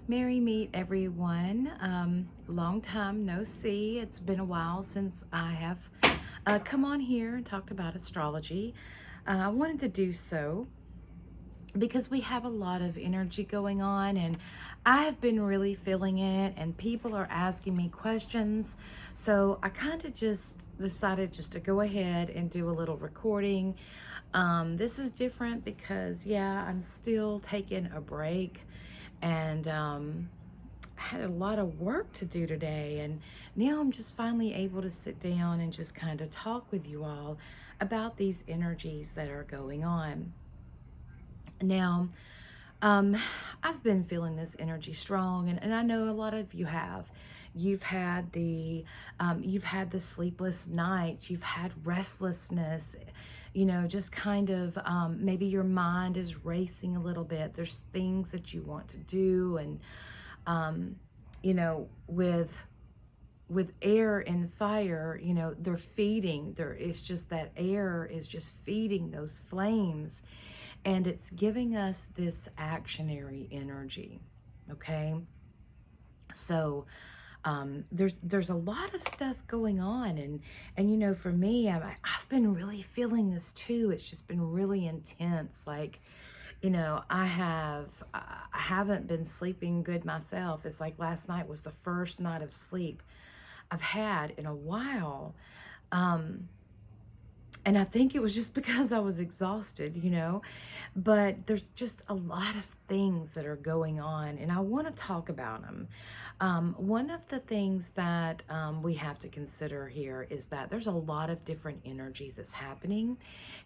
Merry meet everyone. Long time no see. It's been a while since I have come on here and talked about astrology. I wanted to do so because we have a lot of energy going on, and I have been really feeling it, and people are asking me questions. So I kind of just decided just to go ahead and do a little recording. This is different because, yeah, I'm still taking a break, and I had a lot of work to do today, and now I'm just finally able to sit down and just kind of talk with you all about these energies that are going on. Now, um, I've been feeling this energy strong, and I know a lot of you have. You've had the sleepless nights, you've had restlessness, just kind of maybe your mind is racing a little bit. There's things that you want to do, and with air and fire, they're feeding. It's just that air is just feeding those flames, and it's giving us this actionary energy. Okay, so there's a lot of stuff going on, and for me, I've been really feeling this too. It's just been really intense. Like, I haven't been sleeping good myself. It's like last night was the first night of sleep I've had in a while. And I think it was just because I was exhausted. But there's just a lot of things that are going on, and I want to talk about them. One of the things that we have to consider here is that there's a lot of different energies that's happening,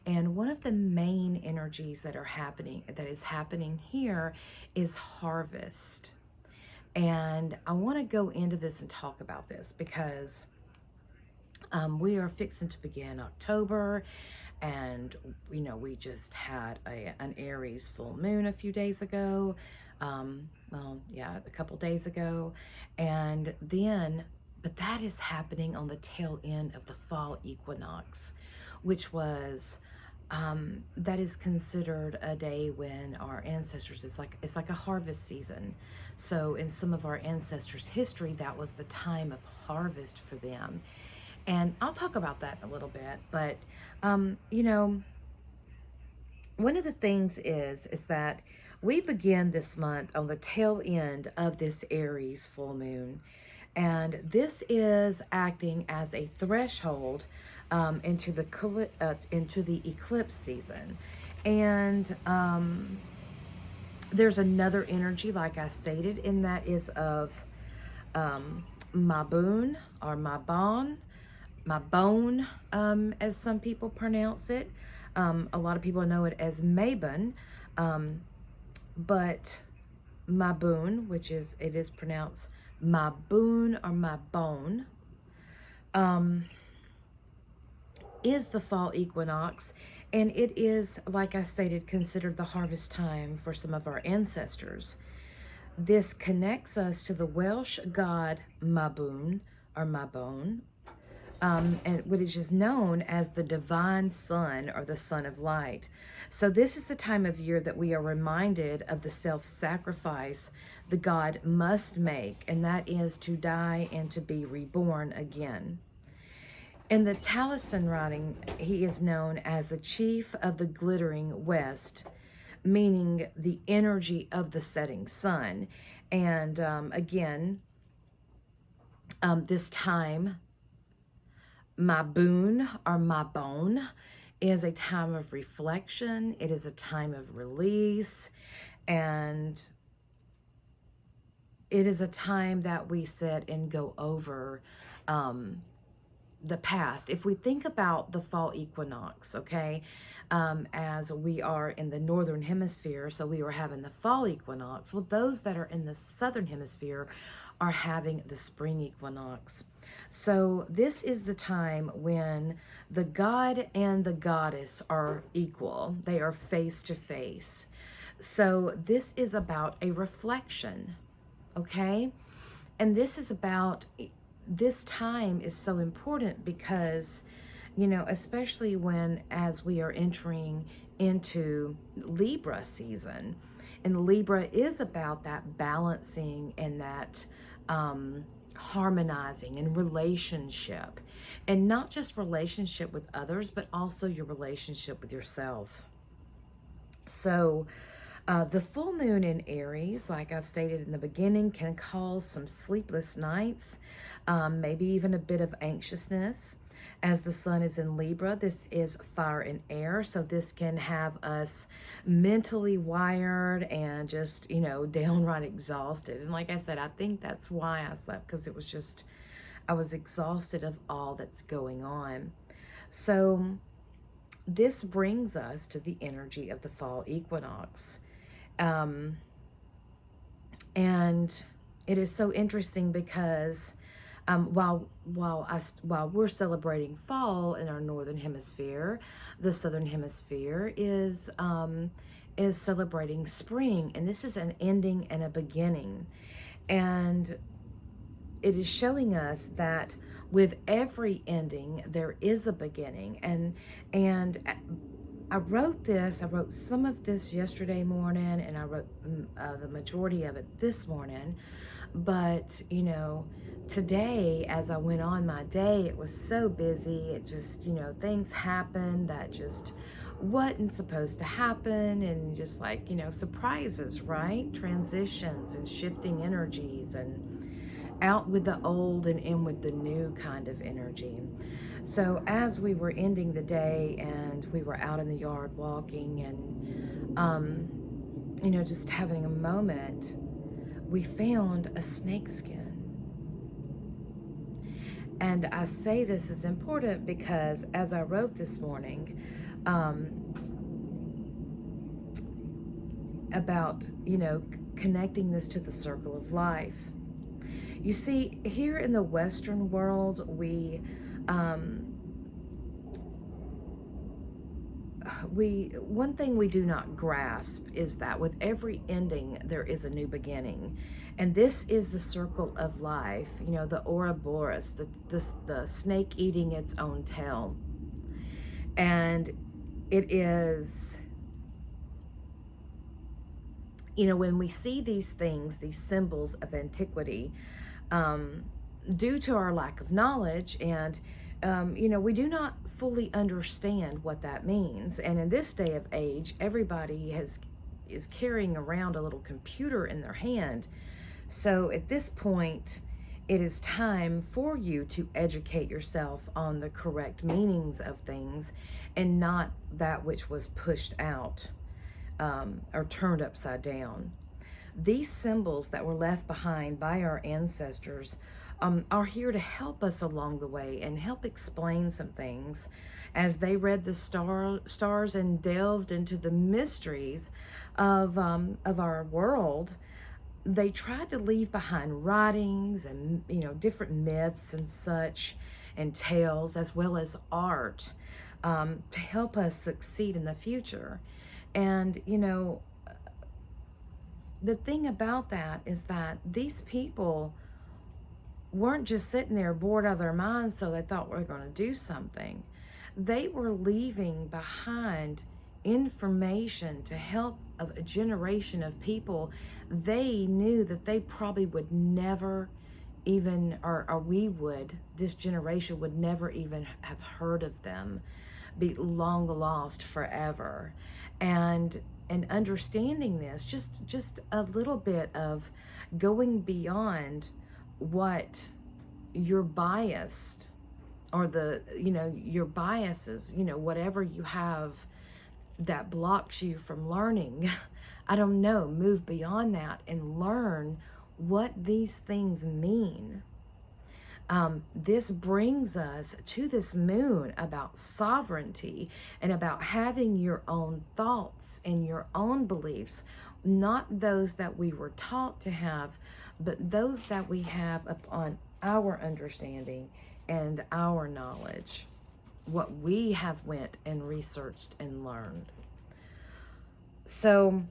and one of the main energies that is happening here is harvest. And I want to go into this and talk about this because we are fixing to begin October, and we just had an Aries full moon a few days ago. A couple days ago, and then, but that is happening on the tail end of the fall equinox, which was that is considered a day when our ancestors, it's like a harvest season. So in some of our ancestors' history, that was the time of harvest for them. And I'll talk about that in a little bit. But one of the things is that we begin this month on the tail end of this Aries full moon, and this is acting as a threshold into the eclipse season. And there's another energy, like I stated, and that is of Mabun or Mabon, as some people pronounce it. A lot of people know it as Mabon, but Mabun, it is pronounced Mabun or Mabon, is the fall equinox, and it is, like I stated, considered the harvest time for some of our ancestors. This connects us to the Welsh god Mabun or Mabon, and which is known as the divine sun or the sun of light. So this is the time of year that we are reminded of the self-sacrifice the God must make, and that is to die and to be reborn again. In the Taliesin writing, he is known as the chief of the glittering west, meaning the energy of the setting sun. And again, this time, Mabun or Mabon is a time of reflection. It is a time of release, and it is a time that we sit and go over the past. If we think about the fall equinox, okay, as we are in the northern hemisphere, so we were having the fall equinox. Well, those that are in the southern hemisphere are having the spring equinox. So this is the time when the god and the goddess are equal. They are face to face. So this is about a reflection, okay? And this time is so important because, especially as we are entering into Libra season, And Libra is about that balancing and that harmonizing and relationship. And not just relationship with others, but also your relationship with yourself. So, the full moon in Aries, like I've stated in the beginning, can cause some sleepless nights, maybe even a bit of anxiousness. As the sun is in Libra, this is fire and air, so this can have us mentally wired and just, downright exhausted. And like I said, I think that's why I slept, because it was just, I was exhausted of all that's going on. So, this brings us to the energy of the fall equinox. Um, and it is so interesting because while we're celebrating fall in our northern hemisphere, the southern hemisphere is celebrating spring, and this is an ending and a beginning, and it is showing us that with every ending there is a beginning. And I wrote some of this yesterday morning, and I wrote the majority of it this morning. But, today, as I went on my day, it was so busy. It just, things happened that just wasn't supposed to happen. And just like, surprises, right? Transitions and shifting energies, and out with the old and in with the new kind of energy. So as we were ending the day and we were out in the yard walking and, just having a moment, we found a snake skin. And I say this is important because as I wrote this morning about, connecting this to the circle of life. You see, here in the Western world, one thing we do not grasp is that with every ending there is a new beginning, and this is the circle of life. The Ouroboros, the snake eating its own tail, and it is. When we see these things, these symbols of antiquity, due to our lack of knowledge, and we do not fully understand what that means. And in this day of age, everybody is carrying around a little computer in their hand. So at this point, it is time for you to educate yourself on the correct meanings of things, and not that which was pushed out or turned upside down. These symbols that were left behind by our ancestors are here to help us along the way and help explain some things. As they read the stars and delved into the mysteries of our world, they tried to leave behind writings and different myths and such, and tales, as well as art, to help us succeed in the future. And the thing about that is that these people weren't just sitting there bored out of their minds, so they thought we're going to do something. They were leaving behind information to help a generation of people they knew that they probably would never even, or this generation would never even have heard of them, be long lost forever. And understanding this, just a little bit of going beyond what you're biased, or your biases, whatever you have that blocks you from learning. I don't know, move beyond that and learn what these things mean. This brings us to this moon about sovereignty and about having your own thoughts and your own beliefs, not those that we were taught to have, but those that we have upon our understanding and our knowledge, what we have went and researched and learned. So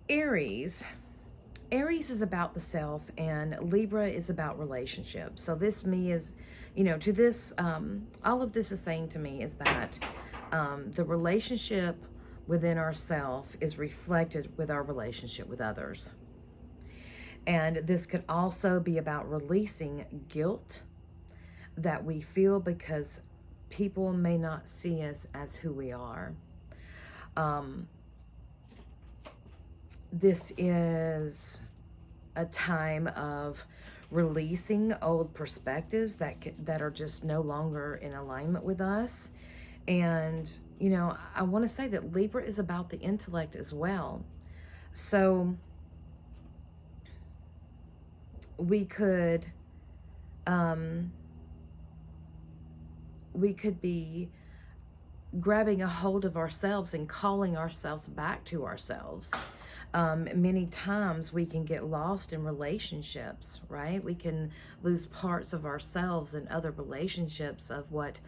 Aries Aries is about the self, and Libra is about relationships. So this me is, to this, all of this is saying to me is that the relationship within ourself is reflected with our relationship with others. And this could also be about releasing guilt that we feel because people may not see us as who we are. This is a time of releasing old perspectives that are just no longer in alignment with us. And, I want to say that Libra is about the intellect as well. So we could be grabbing a hold of ourselves and calling ourselves back to ourselves. Many times we can get lost in relationships, right? We can lose parts of ourselves in other relationships of what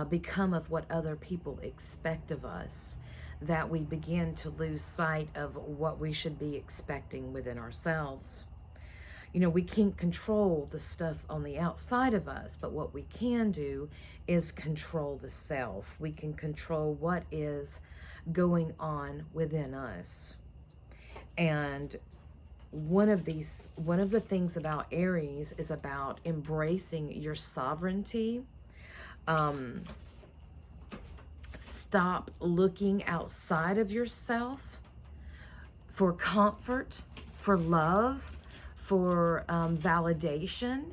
become of what other people expect of us, that we begin to lose sight of what we should be expecting within ourselves. We can't control the stuff on the outside of us, but what we can do is control the self. We can control what is going on within us. And one of the things about Aries is about embracing your sovereignty. Stop looking outside of yourself for comfort, for love, for validation,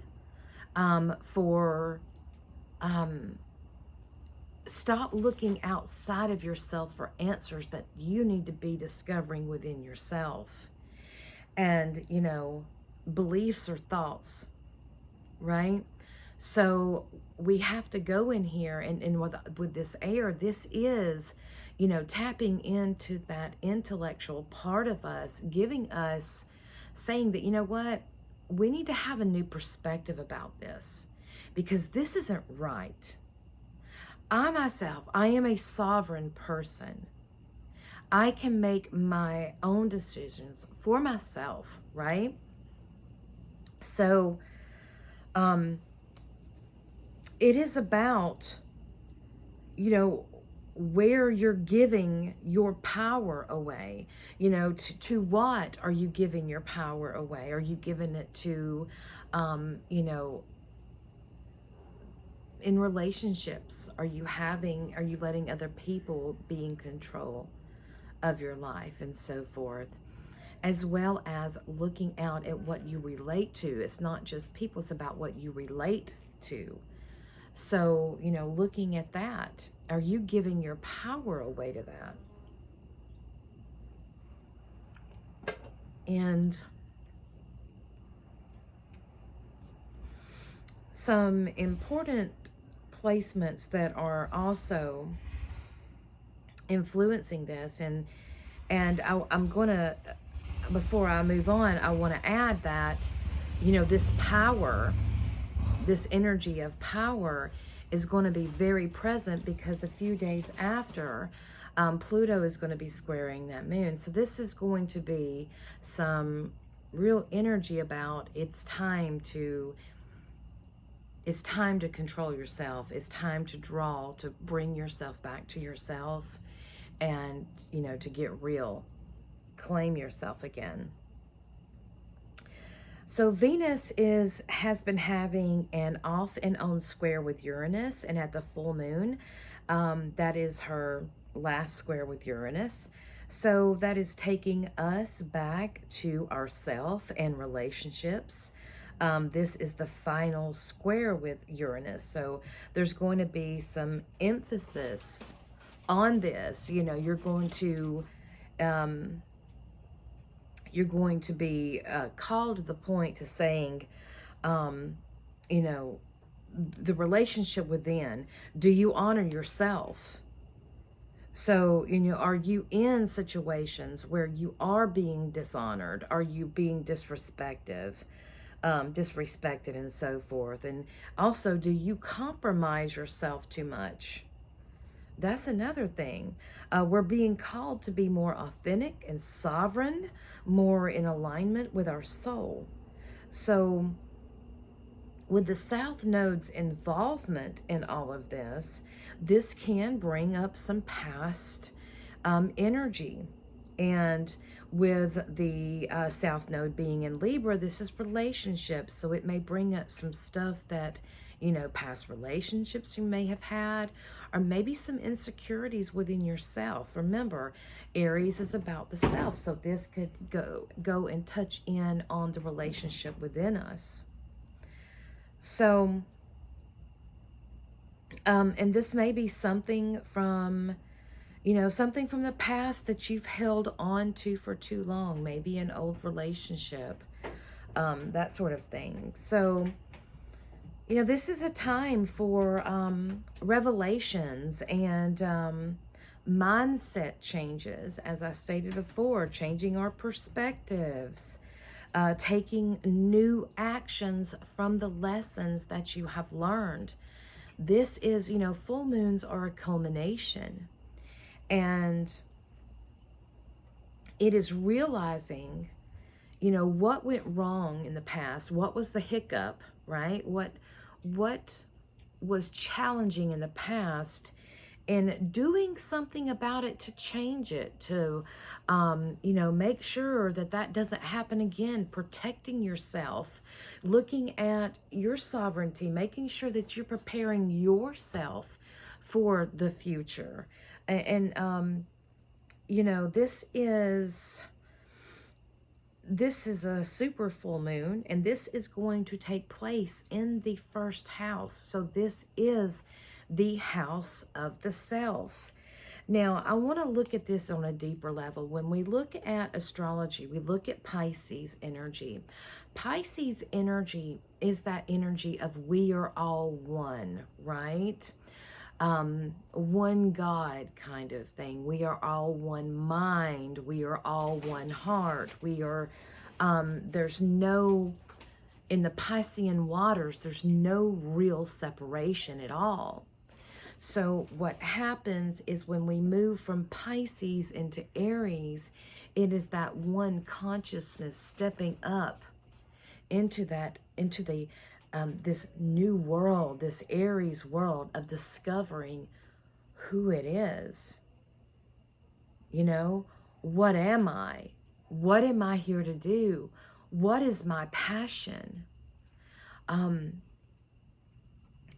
stop looking outside of yourself for answers that you need to be discovering within yourself. And, beliefs or thoughts, right? So we have to go in here and with this air, this is, tapping into that intellectual part of us, giving us, saying that, what, we need to have a new perspective about this because this isn't right. I myself, I am a sovereign person. I can make my own decisions for myself, right? So, it is about, where you're giving your power away. To what are you giving your power away? Are you giving it to, in relationships? Are you letting other people be in control of your life and so forth? As well as looking out at what you relate to. It's not just people, it's about what you relate to. So, looking at that, are you giving your power away to that? And some important placements that are also influencing this, and I'm going to, before I move on, I want to add that, this power, this energy of power is going to be very present because a few days after, Pluto is going to be squaring that moon. So this is going to be some real energy about it's time to control yourself. It's time to bring yourself back to yourself and, to get real, claim yourself again. So Venus has been having an off and on square with Uranus, and at the full moon, that is her last square with Uranus. So that is taking us back to ourself and relationships. This is the final square with Uranus. So there's going to be some emphasis on this. You're going to be called to the point to saying, the relationship within, do you honor yourself? So, are you in situations where you are being dishonored? Are you being disrespected and so forth? And also, do you compromise yourself too much? That's another thing. We're being called to be more authentic and sovereign, more in alignment with our soul. So, with the South Node's involvement in all of this, this can bring up some past energy. And with the South Node being in Libra, this is relationships. So it may bring up some stuff that, past relationships you may have had, or maybe some insecurities within yourself. Remember, Aries is about the self. So this could go and touch in on the relationship within us. So, and this may be something from, something from the past that you've held on to for too long, maybe an old relationship, that sort of thing. So, this is a time for revelations and mindset changes, as I stated before, changing our perspectives, taking new actions from the lessons that you have learned. This is, full moons are a culmination. And it is realizing, what went wrong in the past, what was the hiccup, right? What was challenging in the past, and doing something about it to change it, to, make sure that that doesn't happen again, protecting yourself, looking at your sovereignty, making sure that you're preparing yourself for the future. And this is a super full moon, and this is going to take place in the first house. So this is the house of the self. Now, I want to look at this on a deeper level. When we look at astrology, we look at Pisces energy. Pisces energy is that energy of we are all one, right? One God kind of thing. We are all one mind. We are all one heart. We are, there's no, in the Piscean waters, there's no real separation at all. So what happens is when we move from Pisces into Aries, it is that one consciousness stepping up into the this new world, this Aries world of discovering who it is. What am I? What am I here to do? What is my passion?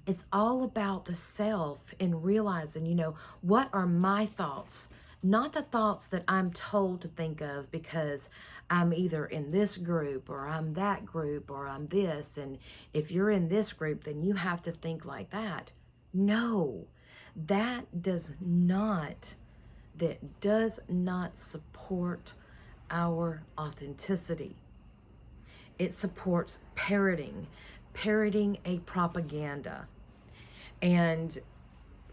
It's all about the self and realizing, what are my thoughts? Not the thoughts that I'm told to think of because I'm either in this group or I'm that group or I'm this. And if you're in this group, then you have to think like that. No, that does not support our authenticity. It supports parroting a propaganda. And,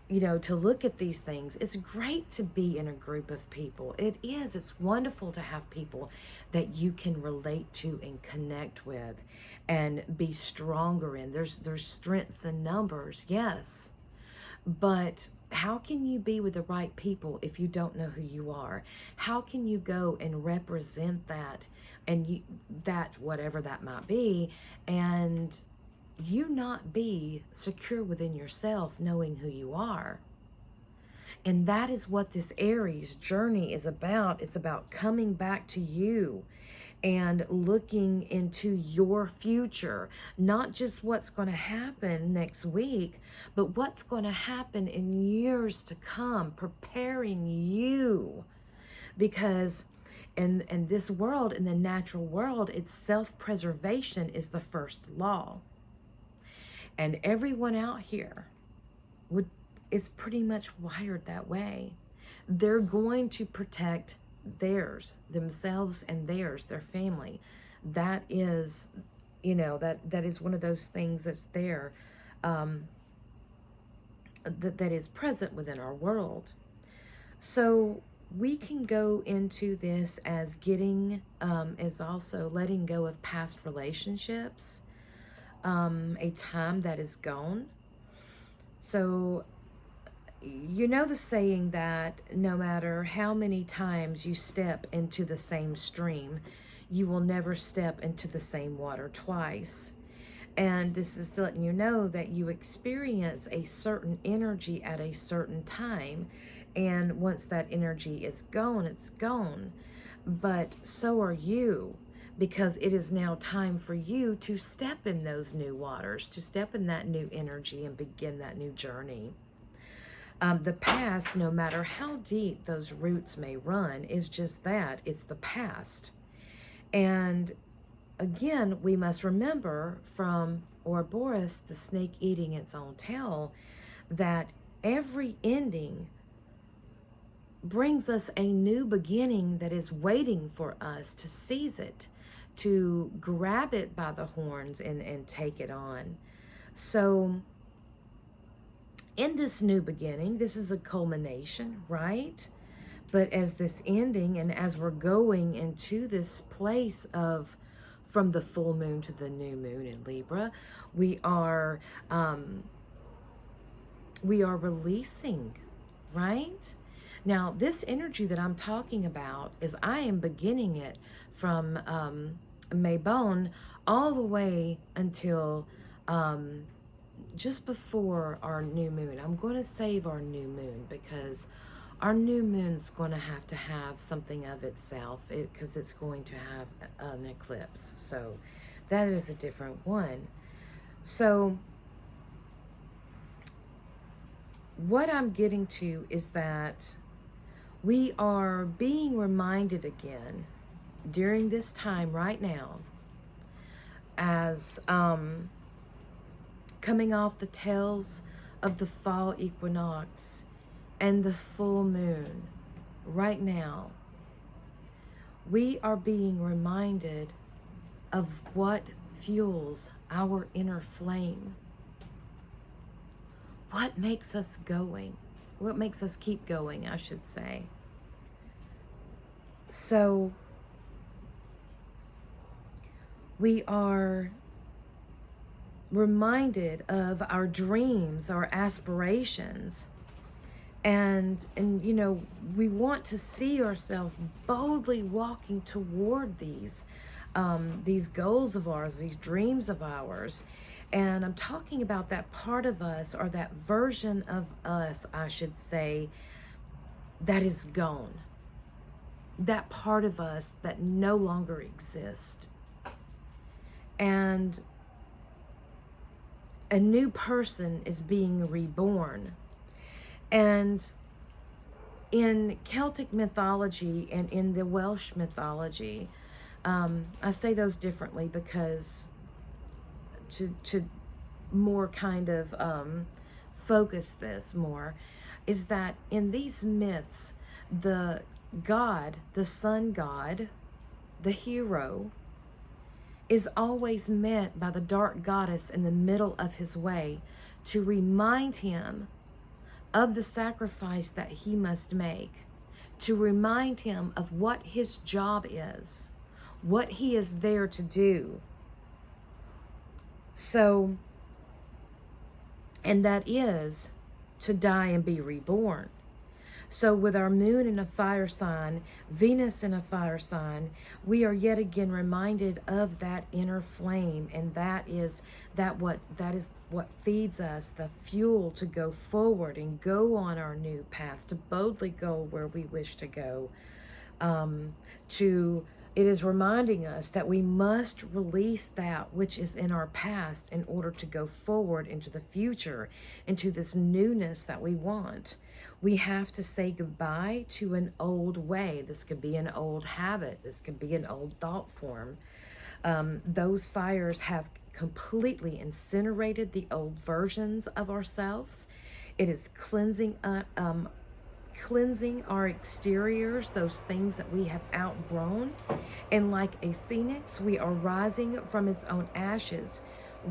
to look at these things, it's great to be in a group of people. It is. It's wonderful to have people that you can relate to and connect with and be stronger in. There's strengths in numbers, yes. But how can you be with the right people if you don't know who you are? How can you go and represent that and whatever that might be, and you not be secure within yourself, knowing who you are? And that is what this Aries journey is about. It's about coming back to you and looking into your future, not just what's going to happen next week, but what's going to happen in years to come, preparing you. Because in this world, in the natural world, it's self-preservation is the first law. And everyone out here is pretty much wired that way. They're going to protect themselves and their family. That is, that is one of those things that's there, that is present within our world. So we can go into this as as also letting go of past relationships, a time that is gone. So, You know the saying that no matter how many times you step into the same stream, you will never step into the same water twice. And this is letting you know that you experience a certain energy at a certain time. And once that energy is gone, it's gone. But so are you, because it is now time for you to step in those new waters, to step in that new energy and begin that new journey. The past, no matter how deep those roots may run, is just that. It's the past. And again, we must remember from Ouroboros, the snake eating its own tail, that every ending brings us a new beginning that is waiting for us to seize it, to grab it by the horns and take it on. So in this new beginning, this is a culmination, right? But as this ending and as we're going into this place of from the full moon to the new moon in Libra, we are releasing, right? Now, this energy that I'm talking about is I am beginning it from Maybon all the way until just before our new moon. I'm going to save our new moon because our new moon's going to have something of itself because it's going to have an eclipse. So that is a different one. So what I'm getting to is that we are being reminded again during this time right now as coming off the tails of the fall equinox and the full moon right now, we are being reminded of what fuels our inner flame. What makes us going? What makes us keep going, I should say. So we are reminded of our dreams, our aspirations, and you know, we want to see ourselves boldly walking toward these goals of ours, these dreams of ours. And I'm talking about that part of us, or that version of us, I should say, that is gone. That part of us that no longer exists. And a new person is being reborn. And in Celtic mythology and in the Welsh mythology, I say those differently because to more kind of focus this more, is that in these myths, the god, the sun god, the hero, is always met by the dark goddess in the middle of his way to remind him of the sacrifice that he must make, to remind him of what his job is, what he is there to do. So, and that is to die and be reborn. So with our moon in a fire sign, Venus in a fire sign, we are yet again reminded of that inner flame, and that is what feeds us the fuel to go forward and go on our new path, to boldly go where we wish to go. It is reminding us that we must release that which is in our past in order to go forward into the future, into this newness that we want. We have to say goodbye to an old way. This could be an old habit. This could be an old thought form. Those fires have completely incinerated the old versions of ourselves. It is cleansing our exteriors, those things that we have outgrown. And like a phoenix, we are rising from its own ashes.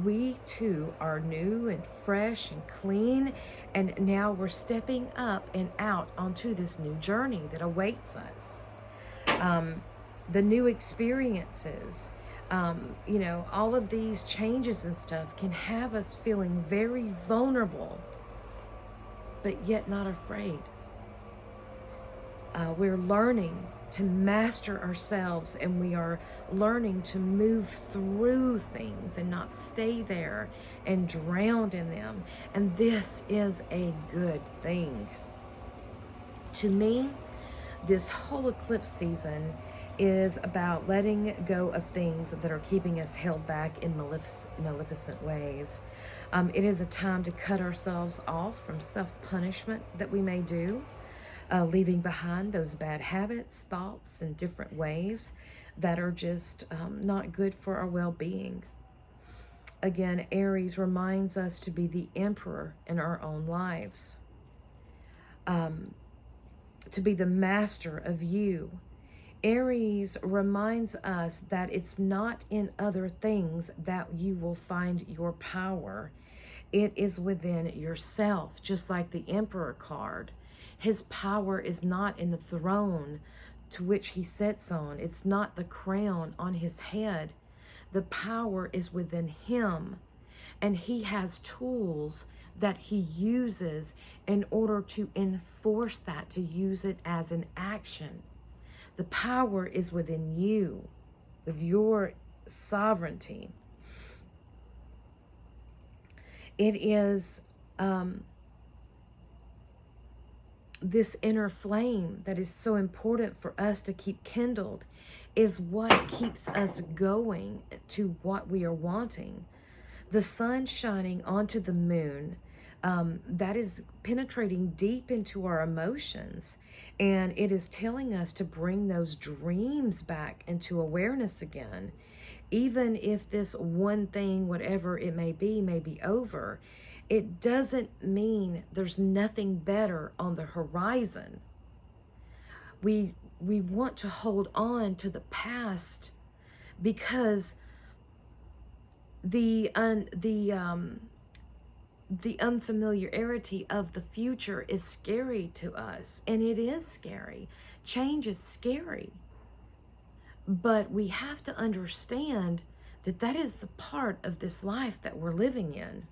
We too are new and fresh and clean, and now we're stepping up and out onto this new journey that awaits us. The new experiences, all of these changes and stuff can have us feeling very vulnerable. but yet not afraid. We're learning to master ourselves, and we are learning to move through things and not stay there and drown in them. And this is a good thing. To me, this whole eclipse season is about letting go of things that are keeping us held back in maleficent ways. It is a time to cut ourselves off from self-punishment that we may do, leaving behind those bad habits, thoughts, and different ways that are just not good for our well-being. Again, Aries reminds us to be the emperor in our own lives, to be the master of you. Aries reminds us that it's not in other things that you will find your power. It is within yourself, just like the Emperor card. His power is not in the throne to which he sits on. It's not the crown on his head. The power is within him, and he has tools that he uses in order to enforce that, to use it as an action. The power is within you, with your sovereignty. It is this inner flame that is so important for us to keep kindled, is what keeps us going to what we are wanting. The sun shining onto the moon, that is penetrating deep into our emotions, and it is telling us to bring those dreams back into awareness again. Even if this one thing, whatever it may be over, it doesn't mean there's nothing better on the horizon. We want to hold on to the past because the unfamiliarity of the future is scary to us, and it is scary. Change is scary. But we have to understand that that is the part of this life that we're living in.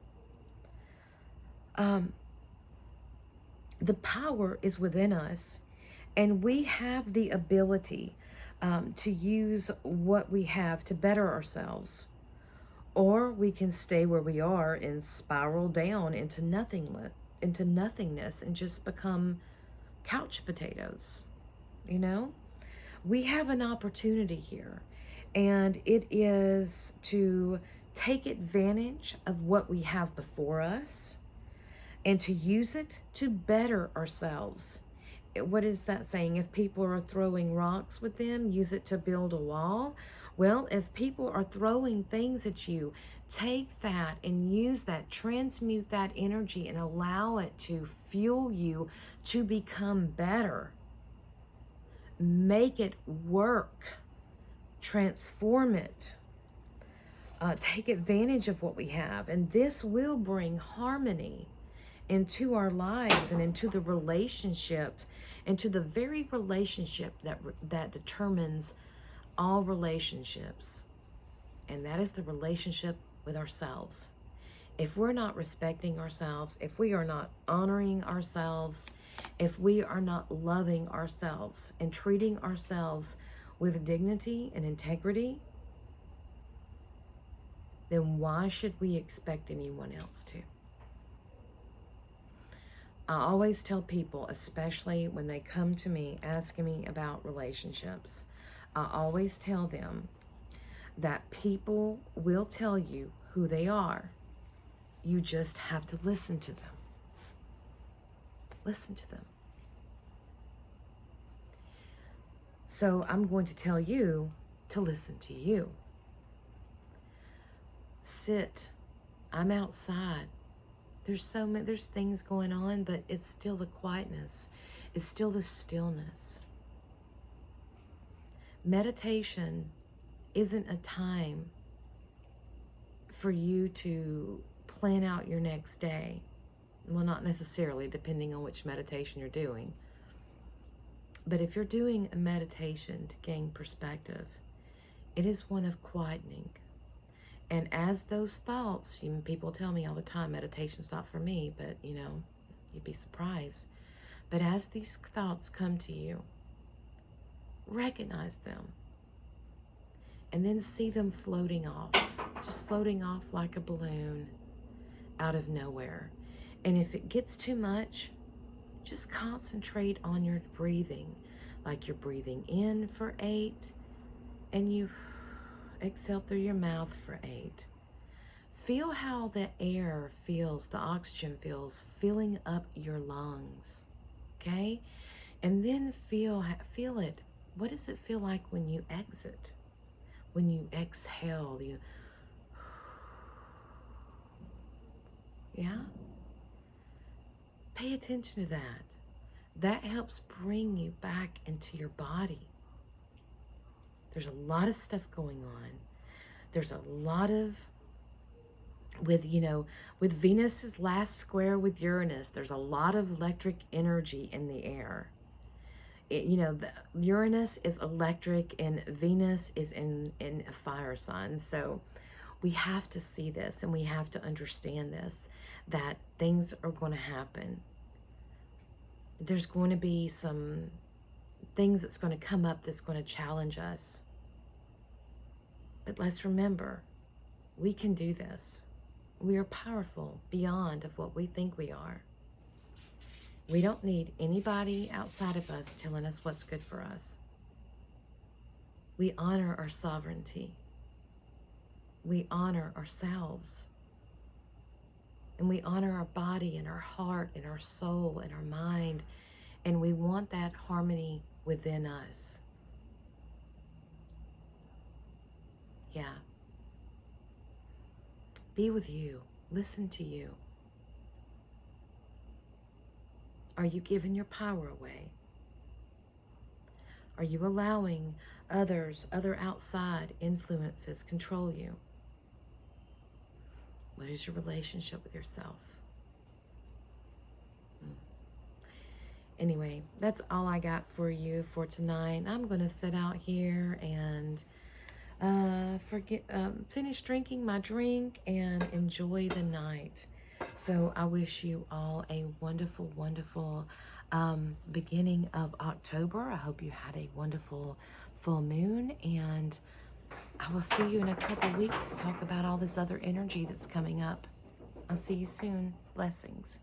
The power is within us, and we have the ability to use what we have to better ourselves. Or we can stay where we are and spiral down into nothingness and just become couch potatoes, you know? We have an opportunity here, and it is to take advantage of what we have before us and to use it to better ourselves. What is that saying? If people are throwing rocks with them, use it to build a wall. Well, if people are throwing things at you, take that and use that, transmute that energy and allow it to fuel you to become better. Make it work. Transform it. Take advantage of what we have. And this will bring harmony into our lives and into the relationships, into the very relationship that determines all relationships. And that is the relationship with ourselves. If we're not respecting ourselves, if we are not honoring ourselves, if we are not loving ourselves and treating ourselves with dignity and integrity, then why should we expect anyone else to? I always tell people, especially when they come to me asking me about relationships, I always tell them that people will tell you who they are. You just have to listen to them. Listen to them. So I'm going to tell you to listen to you. Sit. I'm outside. There's things going on, but it's still the quietness. It's still the stillness. Meditation isn't a time for you to plan out your next day. Well, not necessarily, depending on which meditation you're doing. But if you're doing a meditation to gain perspective, it is one of quietening. And as those thoughts, people tell me all the time, meditation's not for me, but You'd be surprised. But as these thoughts come to you, recognize them and then see them floating off, just floating off like a balloon out of nowhere. And if it gets too much, just concentrate on your breathing, like you're breathing in for 8 and you exhale through your mouth for 8. Feel how the air feels, the oxygen feels, filling up your lungs, okay? And then feel it. What does it feel like when you exit? When you exhale, yeah? Pay attention to that. That helps bring you back into your body. There's a lot of stuff going on. There's a lot of, with Venus's last square with Uranus, there's a lot of electric energy in the air. Uranus is electric and Venus is in a fire sign. So we have to see this and we have to understand this, that things are going to happen. There's going to be some things that's going to come up that's going to challenge us. But let's remember, we can do this. We are powerful beyond of what we think we are. We don't need anybody outside of us telling us what's good for us. We honor our sovereignty. We honor ourselves. And we honor our body and our heart and our soul and our mind. And we want that harmony within us. Yeah. Be with you. Listen to you. Are you giving your power away? Are you allowing other outside influences control you? What is your relationship with yourself? Anyway, that's all I got for you for tonight. I'm going to sit out here and finish drinking my drink and enjoy the night. So I wish you all a wonderful, wonderful beginning of October. I hope you had a wonderful full moon, and I will see you in a couple weeks to talk about all this other energy that's coming up. I'll see you soon. Blessings.